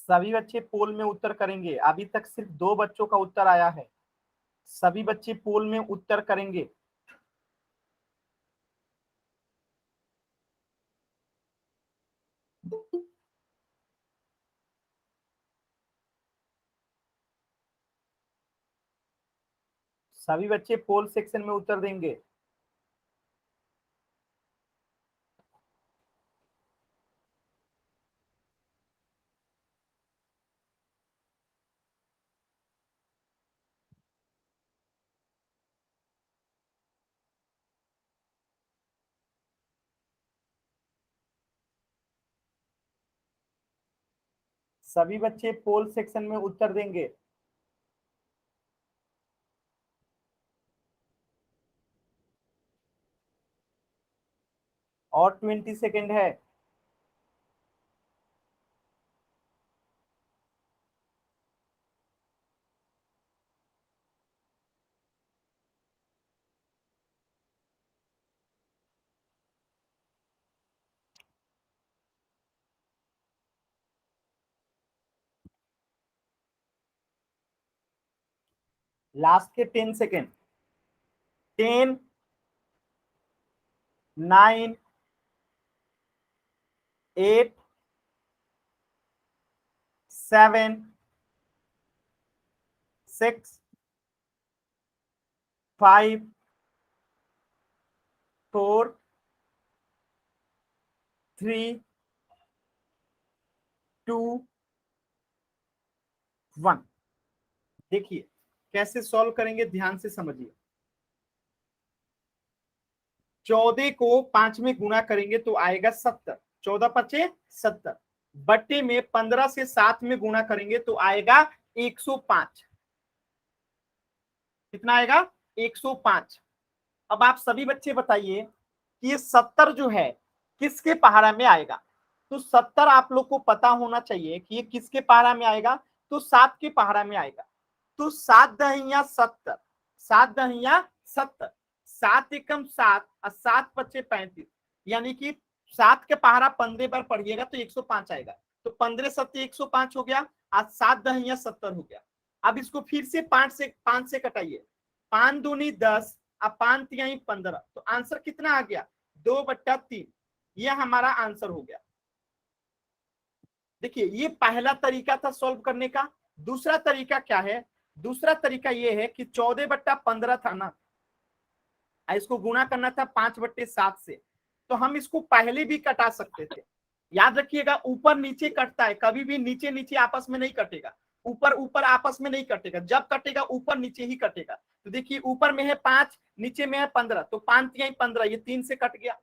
सभी बच्चे पोल में उत्तर करेंगे। अभी तक सिर्फ 2 बच्चों का उत्तर आया है। सभी बच्चे पोल में उत्तर करेंगे। सभी बच्चे पोल सेक्शन में उत्तर देंगे। सभी बच्चे पोल सेक्शन में उत्तर देंगे। और 20 सेकेंड है। लास्ट के 10 सेकेंड। 10, 9, 8, 7 6 5 4 3 2 1। देखिए कैसे सॉल्व करेंगे, ध्यान से समझिए। 14 को 5 में गुणा करेंगे तो आएगा 70, 14 पचे 70, बट्टे में 15 से 7 में गुणा करेंगे तो आएगा 105। कितना आएगा? 105। अब आप सभी बच्चे बताइए कि ये 70 जो है किसके पहाड़ा में आएगा? तो 70 आप लोग को पता होना चाहिए कि ये किसके पहाड़ा में आएगा, तो 7 के पहाड़ा में आएगा। तो 7 दहिया 70, 7 दहिया 70, 7 एकम 7 और 7 पचे 35, यानी कि 7 के पहाड़ा 15 बार पढ़िएगा तो 105 आएगा। तो 15 सत्ते 105 हो गया, आज 7 दहिया 70 हो गया। अब इसको फिर से 5 से कटाइए, 5 दूनी 10 अब 5 तिहाई 15, तो आंसर कितना आ गया? 2/3। यह हमारा आंसर हो गया। देखिए ये पहला तरीका था सॉल्व करने का। दूसरा तरीका क्या है? दूसरा तरीका ये है कि 14/15 था ना, इसको गुणा करना था 5/7 से, तो हम इसको पहले भी कटा सकते थे। याद रखिएगा ऊपर नीचे कटता है, कभी भी नीचे नीचे आपस में नहीं कटेगा, ऊपर ऊपर आपस में नहीं कटेगा, जब कटेगा ऊपर नीचे ही कटेगा। तो देखिए ऊपर में है 5, नीचे में है 15, तो 5 तिहाई 15, ये 3 से कट गया।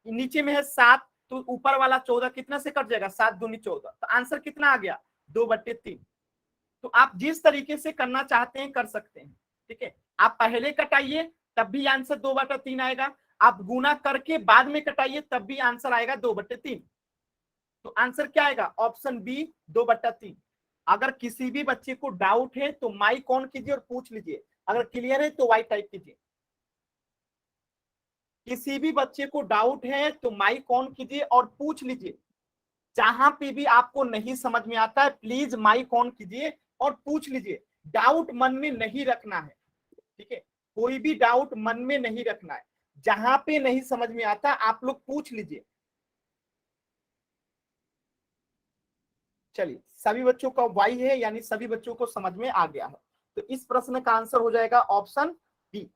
नीचे में है 7, तो ऊपर वाला 14 कितना से कट जाएगा? 7 दूनी 14, तो आंसर कितना आ गया? 2/3। तो आप जिस तरीके से करना चाहते हैं कर सकते हैं, ठीक है। आप पहले कटाइए तब भी आंसर 2/3 आएगा, आप गुना करके बाद में कटाइए तब भी आंसर आएगा 2/3। तो आंसर क्या आएगा? Option B 2/3। अगर किसी भी बच्चे को डाउट है तो माइक ऑन कीजिए और पूछ लीजिए, अगर क्लियर है तो वाई टाइप कीजिए। किसी भी बच्चे को डाउट है तो माइक ऑन कीजिए और पूछ लीजिए। जहां पे भी आपको नहीं समझ में आता है प्लीज माइक ऑन कीजिए और पूछ लीजिए। डाउट मन में नहीं रखना है, ठीक है। कोई भी डाउट मन में नहीं रखना है, जहां पे नहीं समझ में आता आप लोग पूछ लीजिए। चलिए सभी बच्चों का वाई है, यानी सभी बच्चों को समझ में आ गया है। तो इस प्रश्न का आंसर हो जाएगा ऑप्शन बी।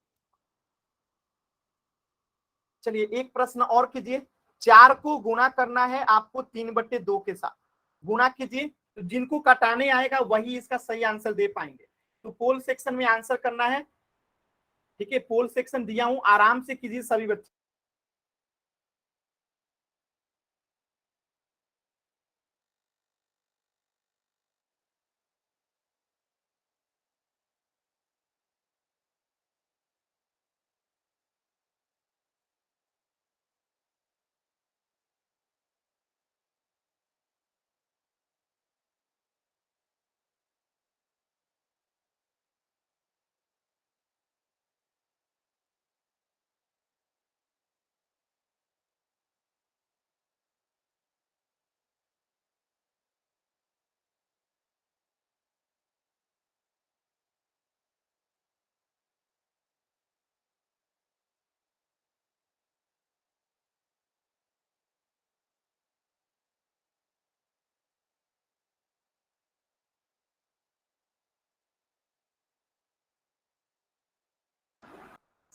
चलिए एक प्रश्न और कीजिए। 4 को गुणा करना है आपको 3/2 के साथ, गुणा कीजिए। तो जिनको कटाने आएगा वही इसका सही आंसर दे पाएंगे। तो पोल सेक्शन में आंसर करना है, ठीक है। पोल सेक्शन दिया हूं, आराम से कीजिए सभी बच्चे।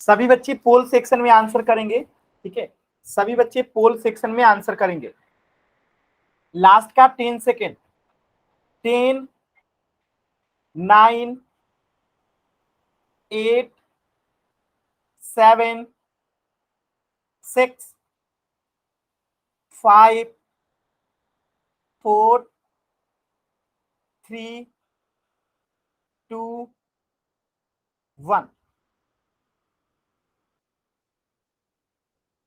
सभी बच्चे पोल सेक्शन में आंसर करेंगे, ठीक है। सभी बच्चे पोल सेक्शन में आंसर करेंगे। लास्ट का 10 सेकेंड। 10 9 8 7 6 5 4 3 2 1।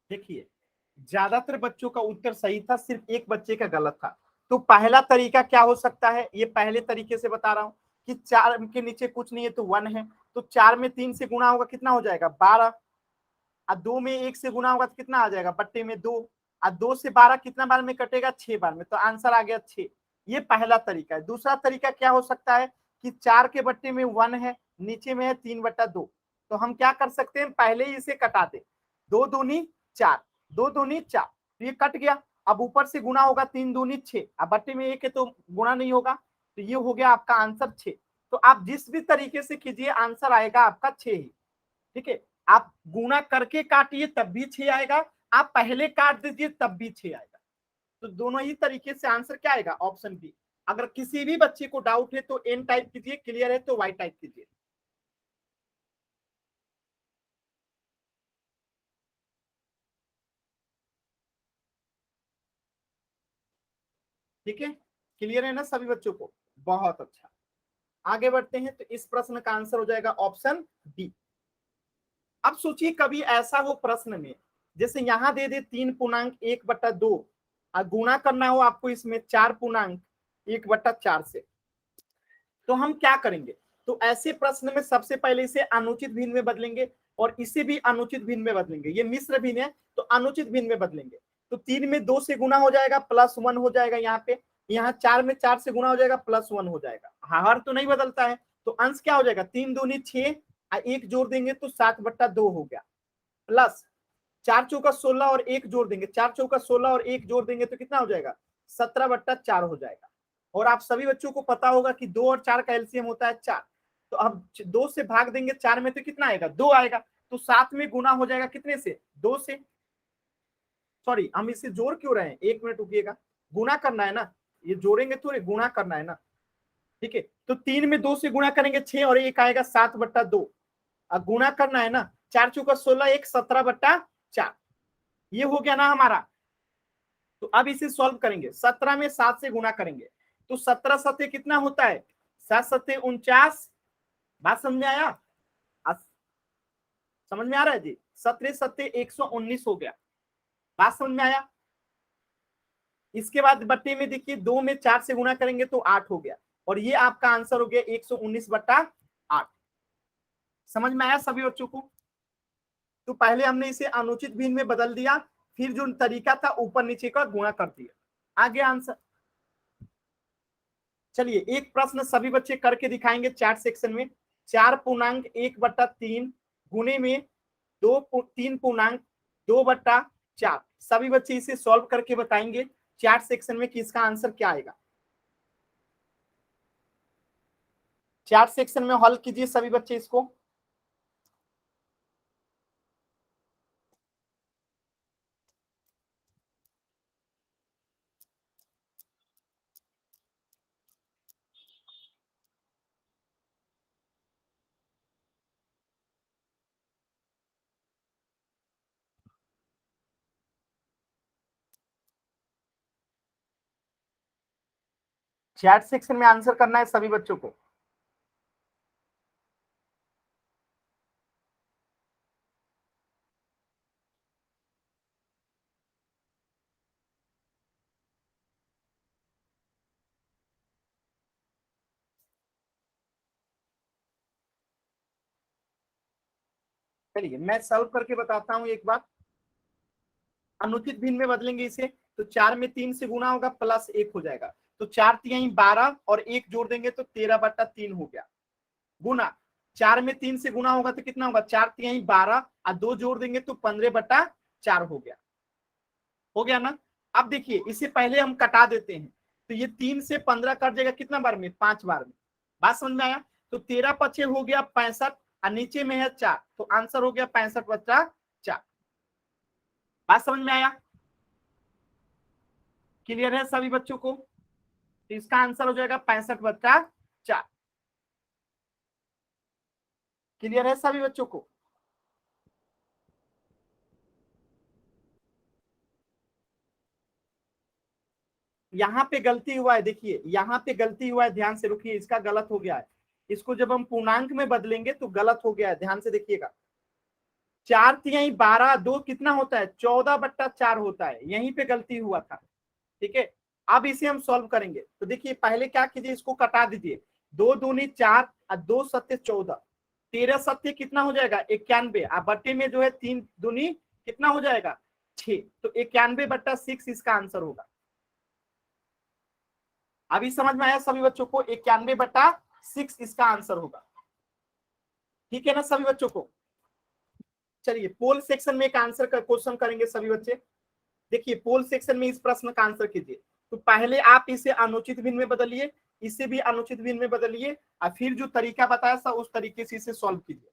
देखिए ज्यादातर बच्चों का उत्तर सही था, सिर्फ एक बच्चे का गलत था। तो पहला तरीका क्या हो सकता है, ये पहले तरीके से बता रहा हूं कि 4 के नीचे कुछ नहीं है तो 1 है, तो 4 में 3 से गुणा होगा कितना हो जाएगा? 12। और 2 में 1 से गुणा होगा तो कितना आ जाएगा? बट्टे में 2। और 2 से 12 कितना बार में कटेगा? 6 बार में, तो आंसर आ गया 6। ये पहला तरीका है। दूसरा तरीका क्या हो सकता है कि 4 के बट्टे में 1 है, नीचे में है 3/2, तो हम क्या कर सकते हैं, पहले ही इसे कटा दे। 2 दूनी 4, 2 दूनी 4, तो ये कट गया। अब ऊपर से गुणा होगा 3 दूनी 6, अब बट्टे में 1 है तो गुणा नहीं होगा, तो ये हो गया आपका आंसर 6। तो आप जिस भी तरीके से कीजिए आंसर आएगा आपका 6 ही। ठीक है, आप गुना करके काटिए तब भी 6 आएगा, आप पहले काट दीजिए तब भी 6 आएगा। तो दोनों ही तरीके से आंसर क्या आएगा, ऑप्शन बी। अगर किसी भी बच्चे को डाउट है तो एन टाइप कीजिए, क्लियर है तो वाई टाइप कीजिए। ठीक है, क्लियर है ना सभी बच्चों को? बहुत अच्छा, आगे बढ़ते हैं। तो इस प्रश्न का आंसर हो जाएगा ऑप्शन बी। अब सोचिए कभी ऐसा हो प्रश्न में, जैसे यहां दे दे 3.1/2 और गुणा करना हो आपको इसमें 4.1/4 से, तो हम क्या करेंगे? तो ऐसे प्रश्न में सबसे पहले इसे अनुचित भिन्न में बदलेंगे और इसे भी अनुचित भिन्न में बदलेंगे। ये मिश्र भिन्न है तो अनुचित भिन्न में बदलेंगे। तो 3 में 2 से गुना हो जाएगा, +1 हो जाएगा यहाँ पे। यहाँ 4 में 4 से गुना हो जाएगा, +1 हो जाएगा। हर तो नहीं बदलता है, तो अंश क्या हो जाएगा, 3 दूनी 6 और 1 जोड़ देंगे तो 7/2 हो गया, प्लस 4 चौका 16 और 1 जोड़ देंगे, 4 चौका 16 और 1 जोड़ देंगे तो कितना हो जाएगा, 17/4 हो जाएगा। और आप सभी बच्चों को पता होगा कि 2 और 4 का एलसीएम होता है 4। तो अब 2 से भाग देंगे 4 में तो कितना आएगा, 2 आएगा। तो 7 में गुना हो जाएगा कितने से, 2 से। सॉरी, हम इसे जोड़ क्यों रहे हैं, 1 मिनट रुकिएगा, गुना करना है ना, ये जोड़ेंगे तो गुना करना है ना। ठीक है, तो 3 में 2 से गुणा करेंगे 6 और 1 आएगा 7/2। अब गुना करना है ना, 4 चौका 16, 1 17/4, ये हो गया ना हमारा। तो अब इसे सॉल्व करेंगे, 17 में 7 से गुना करेंगे तो 17 सत्ते कितना होता है, 7 सत्ते 49। बात समझ में आया, समझ में आ रहा है जी? 17 सत्ते 119 हो गया, बात समझ में आया? इसके बाद बट्टे में देखिए 2 में 4 से गुना करेंगे तो 8 हो गया, और ये आपका आंसर हो गया 119/8। समझ में आया सभी बच्चों को? तो पहले हमने इसे अनुचित भिन्न में बदल दिया, फिर जो तरीका था ऊपर नीचे का गुणा कर दिया, आगे आंसर। चलिए एक प्रश्न सभी बच्चे करके दिखाएंगे चैट सेक्शन में। 4.1/3 गुणे में 3.2/4, सभी बच्चे इसे सॉल्व करके बताएंगे चैट सेक्शन में कि इसका आंसर क्या आएगा। चैट सेक्शन में हल कीजिए सभी बच्चे इसको। चैट सेक्शन में आंसर करना है सभी बच्चों को। चलिए मैं सॉल्व करके बताता हूं एक बार। अनुचित भिन्न में बदलेंगे इसे, तो 4 में 3 से गुना होगा, +1 हो जाएगा। तो 4 तिहाई 12 और 1 जोड़ देंगे तो 13/3 हो गया, गुना 4 में 3 से गुना होगा तो कितना होगा, 4 तिहाई 12 और 2 जोड़ देंगे तो 15/4 हो गया ना। अब देखिए इसे पहले हम कटा देते हैं, तो ये 3 से 15 कट जाएगा कितना बार में, 5 बार में। बात समझ में आया? तो 13×5 हो गया 65 और नीचे में है 4, तो आंसर हो गया 65/4। बात समझ में आया? क्लियर है सभी बच्चों को? तो इसका आंसर हो जाएगा 65/4। क्लियर है सभी बच्चों को? यहाँ पे गलती हुआ है, देखिए यहाँ पे गलती हुआ है, ध्यान से रुकिए, इसका गलत हो गया है। इसको जब हम पूर्णांक में बदलेंगे तो गलत हो गया है, ध्यान से देखिएगा। 4 तिहाई 12, 2 कितना होता है, 14/4 होता है, यहीं पे गलती हुआ था। ठीक है, अब इसे हम सॉल्व करेंगे। तो देखिए पहले क्या कीजिए, इसको कटा दीजिए, 2 दूनी 4 और 2 सत्ते 14, 13 सत्ते कितना हो जाएगा, 91, और बट्टे में जो है 3 दूनी कितना हो जाएगा, 6, तो 91/6 इसका आंसर होगा। अभी समझ में आया सभी बच्चों को, 91/6 इसका आंसर होगा। ठीक है ना सभी बच्चों को? चलिए पोल सेक्शन में एक आंसर का क्वेश्चन करेंगे सभी बच्चे। देखिए पोल सेक्शन में इस प्रश्न का आंसर कीजिए। तो पहले आप इसे अनुचित भिन्न में बदलिए, इसे भी अनुचित भिन्न में बदलिए और फिर जो तरीका बताया था उस तरीके से इसे सॉल्व कीजिए।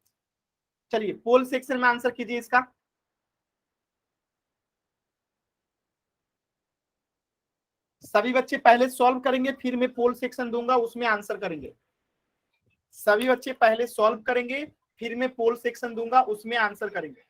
चलिए पोल सेक्शन में आंसर कीजिए इसका। सभी बच्चे पहले सॉल्व करेंगे, फिर मैं पोल सेक्शन दूंगा, उसमें आंसर करेंगे। सभी बच्चे पहले सॉल्व करेंगे, फिर मैं पोल सेक्शन दूंगा, उसमें आंसर करेंगे।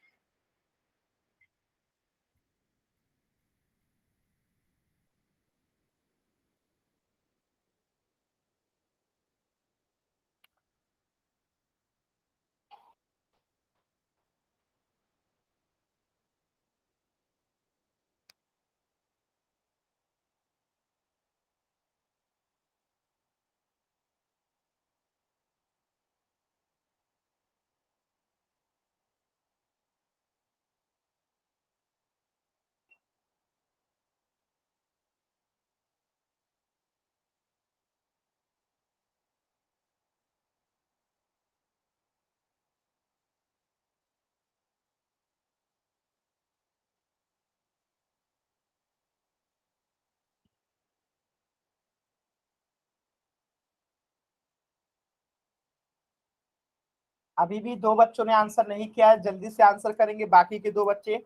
अभी भी दो बच्चों ने आंसर नहीं किया है, जल्दी से आंसर करेंगे बाकी के दो बच्चे।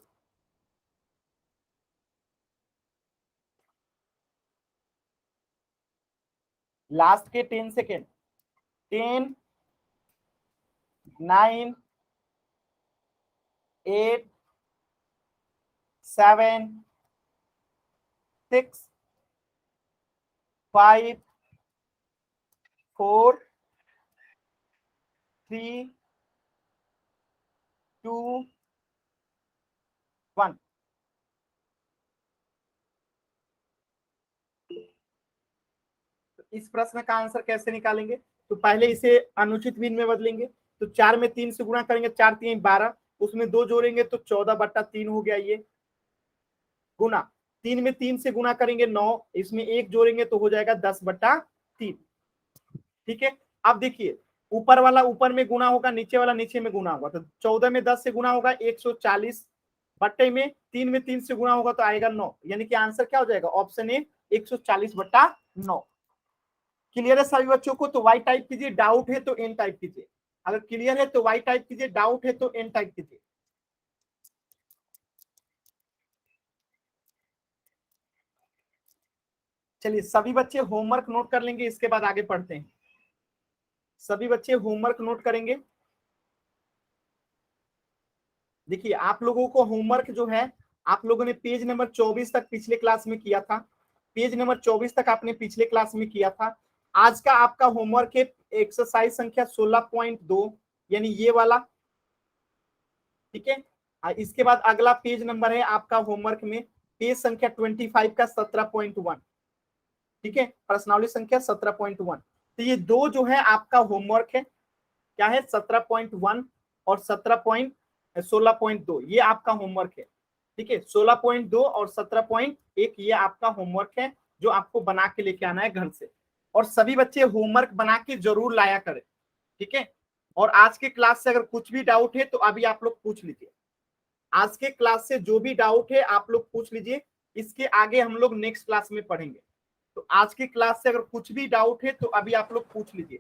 लास्ट के 10 सेकेंड। 10, 9, 8, 7, 6, 5, 4, 3, 2, 1। इस प्रश्न का आंसर कैसे निकालेंगे? तो पहले इसे अनुचित भिन्न में बदलेंगे। तो 4 में 3 से गुणा करेंगे, 4 3 12, उसमें 2 जोड़ेंगे तो 14/3 हो गया ये, गुना 3 में 3 से गुणा करेंगे 9, इसमें 1 जोड़ेंगे तो हो जाएगा 10/3। ठीक है। अब देखिए ऊपर वाला ऊपर में गुना होगा, नीचे वाला नीचे में गुना होगा। तो 14 में 10 से गुना होगा 140, बट्टे में 3 में 3 से गुणा होगा तो आएगा 9, यानी कि आंसर क्या हो जाएगा? Option A 140/9। क्लियर है सभी बच्चों को? तो वाई टाइप कीजिए, डाउट है तो एन टाइप कीजिए। अगर क्लियर है तो वाई टाइप कीजिए, डाउट है तो एन टाइप कीजिए। चलिए सभी बच्चे होमवर्क नोट कर लेंगे, इसके बाद आगे पढ़ते हैं। सभी बच्चे होमवर्क नोट करेंगे। देखिए आप लोगों को होमवर्क जो है, आप लोगों ने पेज नंबर 24 तक पिछले क्लास में किया था। पेज नंबर 24 तक आपने पिछले क्लास में किया था। आज का आपका होमवर्क है एक्सरसाइज संख्या 16.2, यानी ये वाला। ठीक है। इसके बाद अगला पेज नंबर है आपका होमवर्क में पेज संख्या 25 का 17.1। ठीक है, प्रश्नावली संख्या 17.1। तो ये दो जो है आपका होमवर्क है, क्या है? 17.1 और 16.2 ये आपका होमवर्क है। ठीक है, 16.2 और 17.1 ये आपका होमवर्क है जो आपको बना के लेके आना है घर से। और सभी बच्चे होमवर्क बना के जरूर लाया करें। ठीक है। और आज के क्लास से अगर कुछ भी डाउट है तो अभी आप लोग पूछ लीजिए। आज के क्लास से जो भी डाउट है आप लोग पूछ लीजिए, इसके आगे हम लोग नेक्स्ट क्लास में पढ़ेंगे। तो आज की क्लास से अगर कुछ भी डाउट है तो अभी आप लोग पूछ लीजिए।